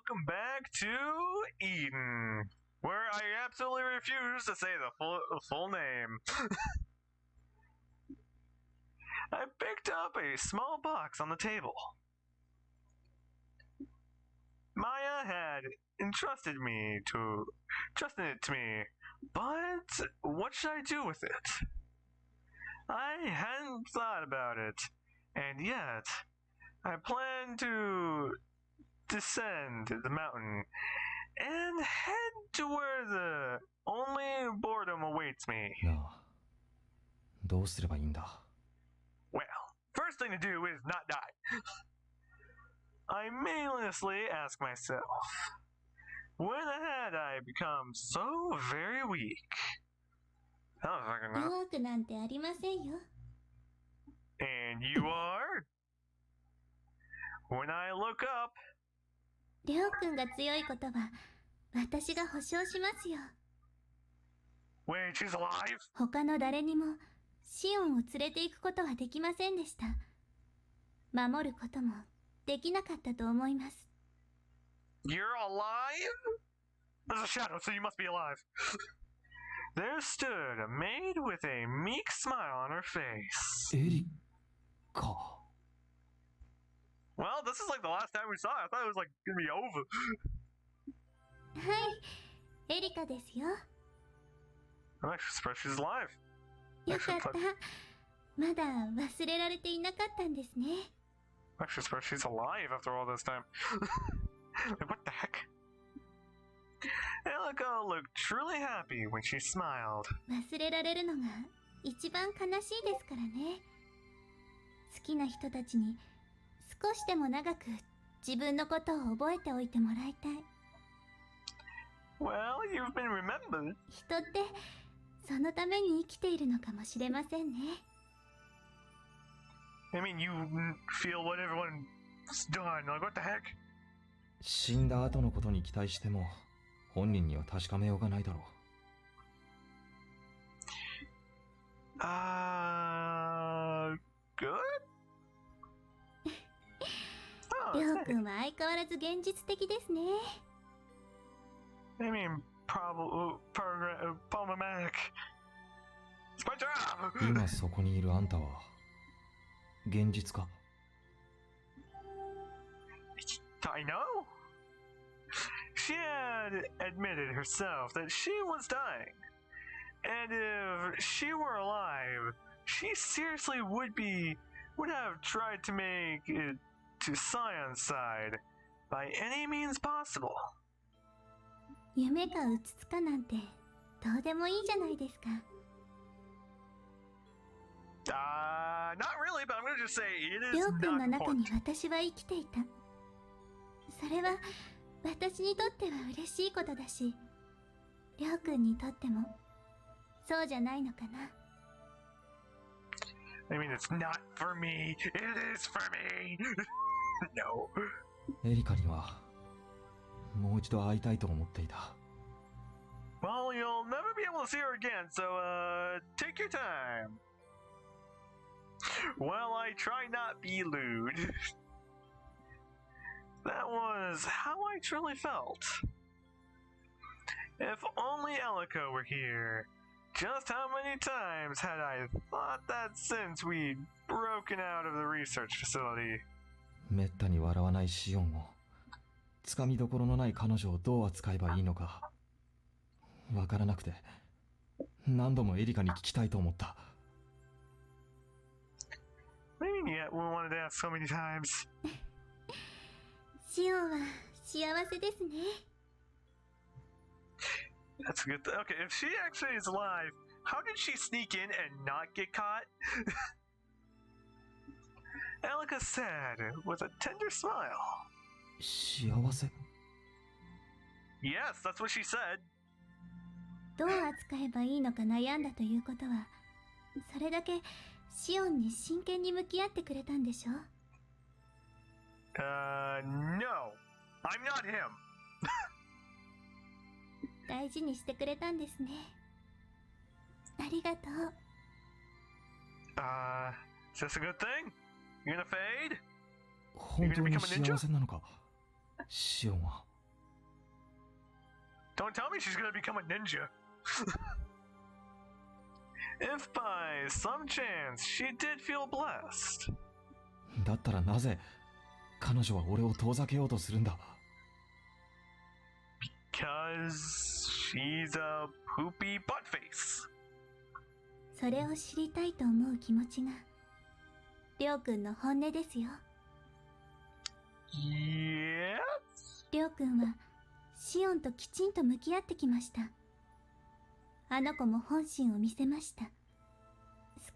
welcome back to Eden, where I absolutely refuse to say the full name. I picked up a small box on the table. Maya had entrusted it to me, but what should I do with it? I hadn't thought about it, and yet I plan to descend the mountain and head to where the only boredom awaits me. なあ、どうすればいいんだ? Well, first thing to do is not die. I meaninglessly ask myself, when had I become so very weak? I don't fucking know. 弱くなんてありませんよ。 And you are? When I look up, りょうくんが強いことは私が保証しますよ。 wait, she's alive? 他の誰にもシオンを連れて行くことはできませんでした。守ることもできなかったと思います。 You're alive? There's a shadow, so you must be alive. There stood a maid with a meek smile on her face. エリカ。 Well, this is like the last time we saw her. I thought it was like gonna be over. はい、エリカですよ。 I'm actually surprised she's alive. よかった。まだ忘れられていなかったんですね。 I'm actually surprised she's alive after all this time. Like, what the heck? Elika looked truly happy when she smiled. 忘れられるのが一番悲しいですからね。好きな人たちに少しでも長く自分のことを覚えておいてもらいたい。 Well, you've been remembered. 人ってそのために生きているのかもしれませんね。 I mean, you feel what everyone's done. Like, what the heck? 死んだ後のことに期待しても本人には確かめようがないだろう。Good? りょうくんは相変わらず現実的ですね。 I mean, problematic. It's my job! 今そこにいるあんたは現実か？ I know. She had admitted herself that she was dying. And if she were alive, she seriously would have tried to make it to Scion's side by any means possible. 夢かうつつかなんてどうでもいいじゃないですか。 Not really, but I'm gonna just say it り is ょうくん not の中に important. 私は生きていた。それは私にとっては嬉しいことだし、りょうくんにとってもそうじゃないのかな。 I mean, it's not for me. It is for me. No. エリカにはもう一度会いたいと思っていた。 Well, you'll never be able to see her again, so, take your time. Well, I try not be lewd. That was how I truly felt. If only Elika were here. Just how many times had I thought that since we'd broken out of the research facility? めったに笑わないシオンを、つかみどころのない彼女をどう扱えばいいのかわからなくて、何度もエリカに聞きたいと思った。 I mean, yeah, we wanted to ask so many times. シオンは幸せですね。 That's a good thing. Okay, if she actually is alive, how did she sneak in and not get caught? Elika said with a tender smile. 幸せ? Yes, that's what she said. どう扱えばいいのか悩んだということは、それだけシオンに真剣に向き合ってくれたんでしょ？ No. I'm not him. 大事にしてくれたんですね。ありがとう。 Is this a good thing? You're gonna fade? 本当に幸せなのかシオンは。Don't tell me she's gonna become a ninja. If by some chance she did feel blessed. だったらなぜ彼女は俺を遠ざけようとするんだ。 Cause she's a poopy butt face. それを知りたいと思う気持ちがりょうくんの本音ですよ。 Yeah? りょうくんはシオンときちんと向き合ってきました。あの子も本心を見せました。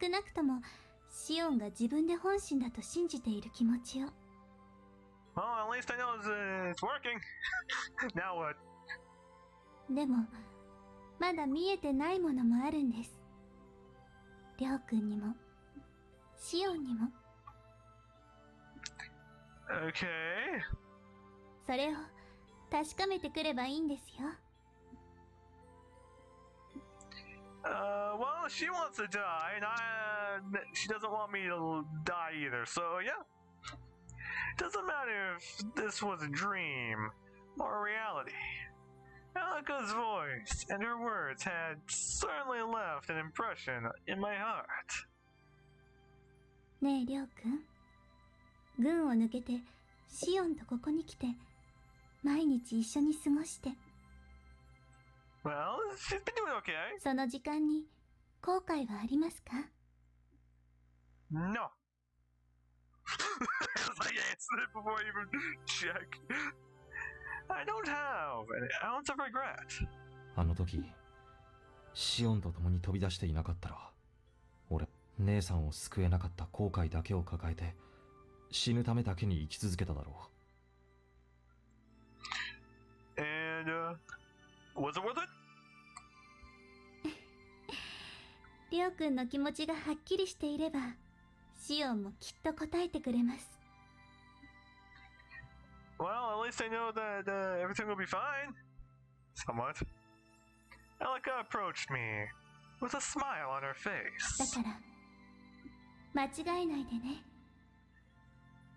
少なくともシオンが自分で本心だと信じている気持ちを。 Well, at least I know it's working. Now what? でもまだ見えてないものもあるんです。りょうくんにもシオンにも。 Okay. それを確かめてくればいいんですよ。 Well, she wants to die, and she doesn't want me to die either, so yeah. Doesn't matter if this was a dream or reality. Elika's voice and her words had certainly left an impression in my heart. ねえりょうくん、軍を抜けてシオンとここに来て毎日一緒に過ごして、 Well, she's been doing okay. その時間に後悔はありますか？ No. As I answered it before I even check. I don't have an ounce of regret. あの時シオンと共に飛び出していなかったら俺姉さんを救えなかった後悔だけを抱えて死ぬためだけに生き続けただろう。 And, was it worth it? りょうくんの気持ちがはっきりしていればシオンもきっと答えてくれます。 Well, at least I know that everything will be fine. Somewhat. Elika approached me with a smile on her だ face, から間違えないでね。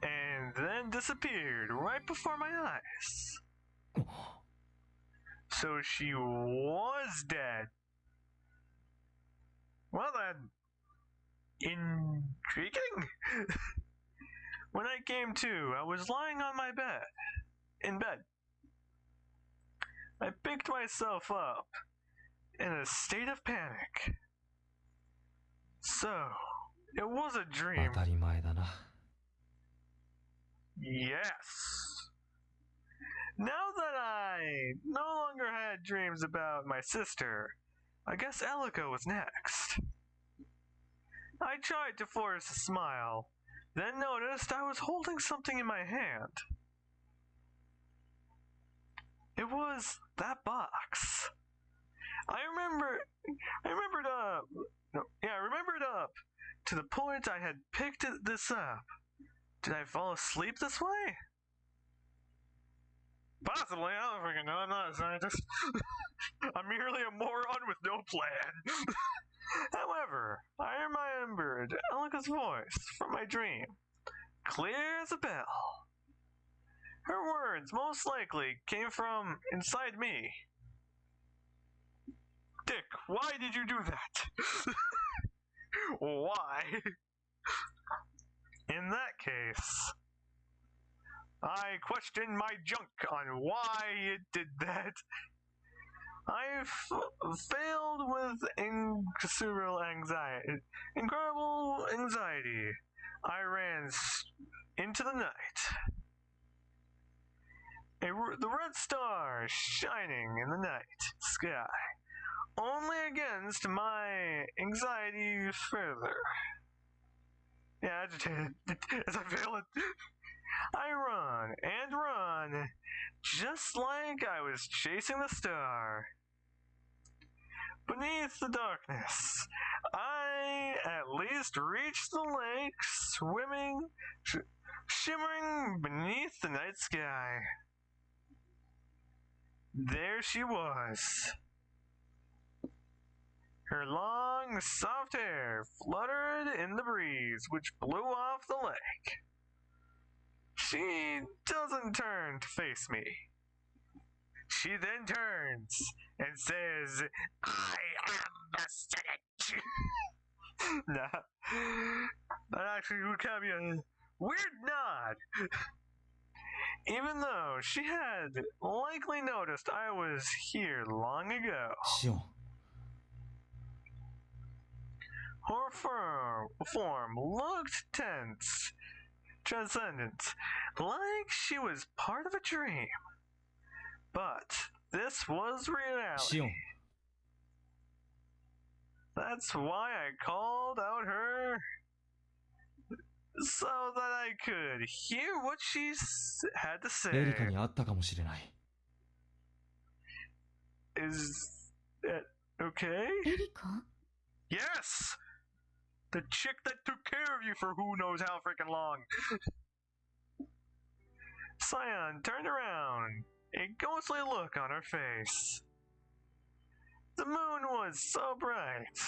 and then disappeared right before my eyes. So she was dead. Well then, intriguing. When I came to, I was lying on my bed. In bed. I picked myself up in a state of panic. So, it was a 当 dream. たり前だな。 Yes. Now that I no longer had dreams about my sister, I guess Elika was next. I tried to force a smile, then noticed I was holding something in my hand. It was that box. I remembered up to the point I had picked this up. Did I fall asleep this way? Possibly, I don't freaking know. I'm not a scientist. I'm merely a moron with no plan. However, I remembered Elika's voice from my dream, clear as a bell. Her words most likely came from inside me. Dick, why did you do that? Why? In that case, I question my junk on why it did that. I failed with incredible anxiety. I ran into the night. The red star shining in the night sky, only against my anxiety further. Yeah, agitated as I feel it. I run and run, just like I was chasing the star. Beneath the darkness, I at least reached the lake, shimmering beneath the night sky. There she was. Her long, soft hair fluttered in the breeze which blew off the lake. She doesn't turn to face me. She then turns and says, I am the Senate. Nah, that actually would kind of be a weird nod. Even though she had likely noticed I was here long ago. シオン、 Her form looked tense, transcendent, like she was part of a dream. But this was シオ reality. ン、 That's why I called out her so that I could hear what she had to エリカ say. に会ったかもしれない。 Is that okay? エリカ？ Yes! The chick that took care of you for who knows how freaking long. Scion turned around, a ghostly look on her face. The moon was so bright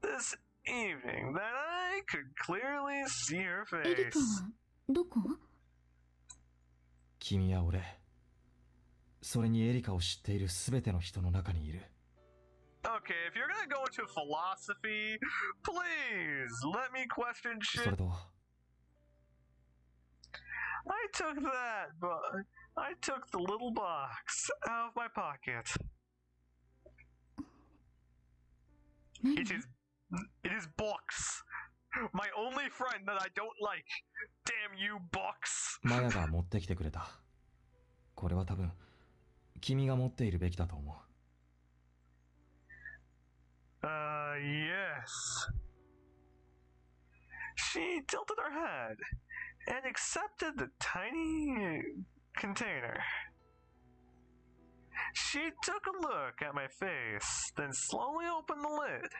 this evening that I could clearly see her エリカ face. はどこ？君や俺、それにエリカを知っているすべての人の中にいる。 Okay, if you're gonna go into philosophy, please let me question そ shit. れと、 I took that, but I took the little box out of my pocket. 何？ It is books. My only friend that I don't like. Damn you, books. マヤが持ってきてくれた。これは多分、君が持っているべきだと思う。 Yes. She tilted her head and accepted the tiny container. She took a look at my face, then slowly opened the lid.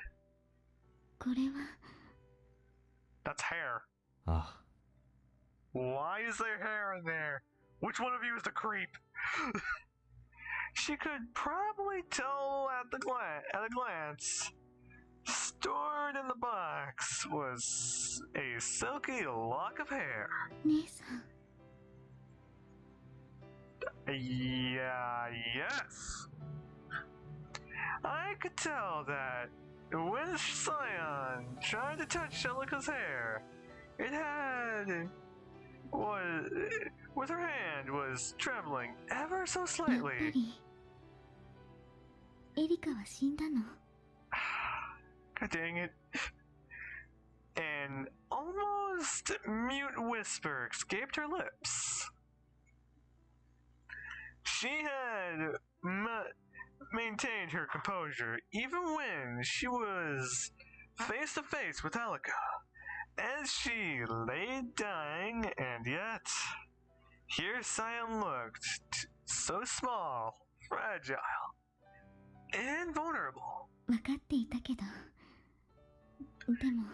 これは That's hair. ああ、 Why is there hair in there? Which one of you is the creep? She could probably tell at a glance. Stored in the box was a silky lock of hair. 姉さん。 Yeah, yes. I could tell that when Scion tried to touch Shelika's hair, it had was with her hand was trembling ever so やっぱ slightly. りエリカは死んだの？ God dang it. An almost mute whisper escaped her lips. She had maintained her composure even when she was face to face with Elika, as she lay dying, and yet here Scion looked so small, fragile, and vulnerable. 分かっていたけど。でも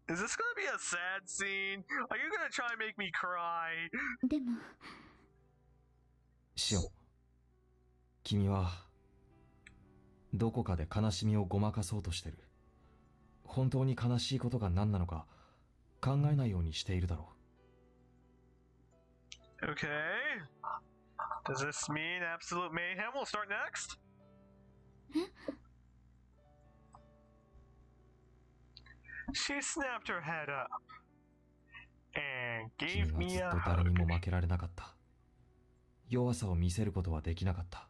Is this gonna be a sad scene? Are you gonna try and make me cry? でもシオン、君はどこかで悲しみをごまかそうとしてる。本当に悲しいことが何なのか考えないようにしているだろ Okay. Does this mean absolute mayhem will start next? She snapped her head up and う。 gave 君 me は a ずっと誰 hug. にも負けられなかった。弱さを見せることはできなかった。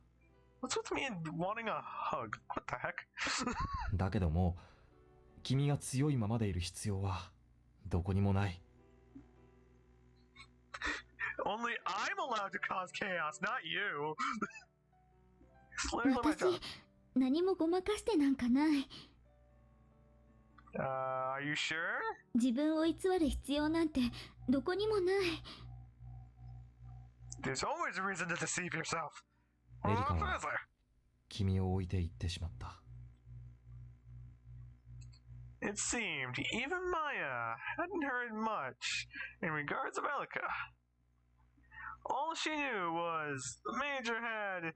What's with me and wanting a hug? What the heck? だけどもう、君が強いままでいる必要はどこにもない。 Only I'm allowed to cause chaos, not you. Clearly my 私 job. 何もごまかしてなんかない。 Are you sure? 自分を偽る必要なんてどこにもない。 There's always a reason to deceive yourself. エリカ What は is there? 君を置いて行ってしまった。 It seemed even Maya hadn't heard much in regards of Elika. All she knew was the Major had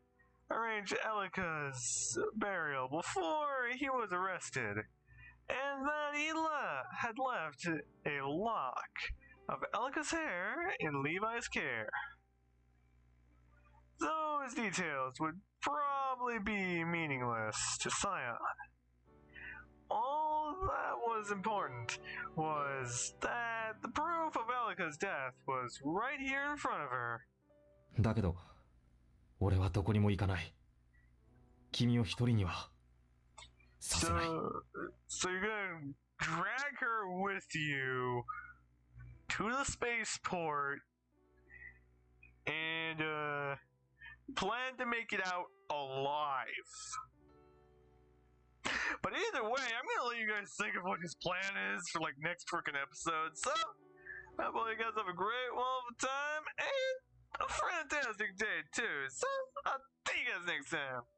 arranged Elika's burial before he was arrested, and that he had left a lock of Elika's hair in Levi's care. Though those details would probably be meaningless to Scion. All that was important was that the proof of Elika's death was right here in front of her. だけど俺はどこにも行かない。君を一人にはさせない。 So you're gonna drag her with you to the spaceport and plan to make it out alive. But either way, I'm gonna let you guys think of what his plan is for like next freaking episode. So I hope you guys have a great, wonderful time and a fantastic day too. So I'll see you guys next time.